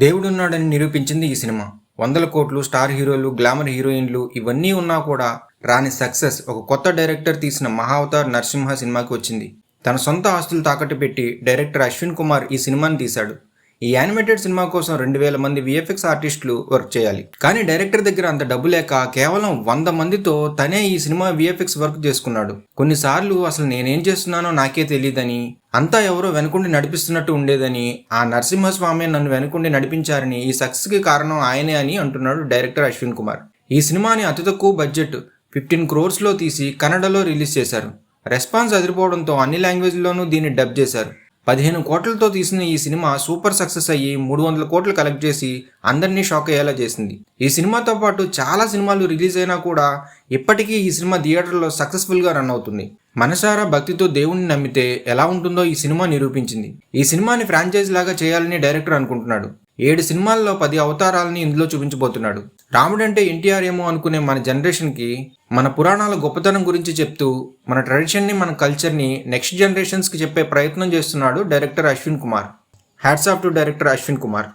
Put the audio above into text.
దేవుడున్నాడని నిరూపించింది ఈ సినిమా. 100 కోట్లు, స్టార్ హీరోలు, గ్లామర్ హీరోయిన్లు ఇవన్నీ ఉన్నా కూడా రాని సక్సెస్ ఒక కొత్త డైరెక్టర్ తీసిన మహావతార్ నరసింహ సినిమాకి వచ్చింది. తన సొంత ఆస్తులు తాకట్టు పెట్టి డైరెక్టర్ అశ్విన్ కుమార్ ఈ సినిమాని తీశాడు. ఈ యానిమేటెడ్ సినిమా కోసం 2000 మంది విఎఫ్ఎక్స్ ఆర్టిస్టులు వర్క్ చేయాలి. కానీ డైరెక్టర్ దగ్గర అంత డబ్బు లేక కేవలం 100 మందితో తనే ఈ సినిమా విఎఫ్ఎక్స్ వర్క్ చేసుకున్నాడు. కొన్నిసార్లు అసలు నేనేం చేస్తున్నానో నాకే తెలియదని, అంతా ఎవరో వెనుకుండి నడిపిస్తున్నట్టు ఉండేదని, ఆ నరసింహస్వామి నన్ను వెనుకుండి నడిపించారని, ఈ సక్సెస్కి కారణం ఆయనే అని అంటున్నాడు డైరెక్టర్ అశ్విన్ కుమార్. ఈ సినిమాని అతి తక్కువ బడ్జెట్ 15 crores తీసి కన్నడలో రిలీజ్ చేశారు. రెస్పాన్స్ అదిరిపోవడంతో అన్ని లాంగ్వేజ్లోనూ దీన్ని డబ్ చేశారు. 15 కోట్లతో తీసిన ఈ సినిమా సూపర్ సక్సెస్ అయ్యి 300 కోట్లు కలెక్ట్ చేసి అందరినీ షాక్ అయ్యేలా చేసింది. ఈ సినిమాతో పాటు చాలా సినిమాలు రిలీజ్ అయినా కూడా ఇప్పటికీ ఈ సినిమా థియేటర్లో సక్సెస్ఫుల్గా రన్ అవుతుంది. మనసారా భక్తితో దేవుణ్ణి నమ్మితే ఎలా ఉంటుందో ఈ సినిమా నిరూపించింది. ఈ సినిమాని ఫ్రాంచైజ్ లాగా చేయాలని డైరెక్టర్ అనుకుంటున్నాడు. 7 సినిమాల్లో 10 అవతారాలని ఇందులో చూపించబోతున్నాడు. రాముడంటే ఎన్టీఆర్ ఏమో అనుకునే మన జనరేషన్కి మన పురాణాల గొప్పతనం గురించి చెప్తూ మన ట్రెడిషన్ని, మన కల్చర్ని నెక్స్ట్ జనరేషన్స్కి చెప్పే ప్రయత్నం చేస్తున్నాడు director Ashwin Kumar. Hats off to director Ashwin Kumar.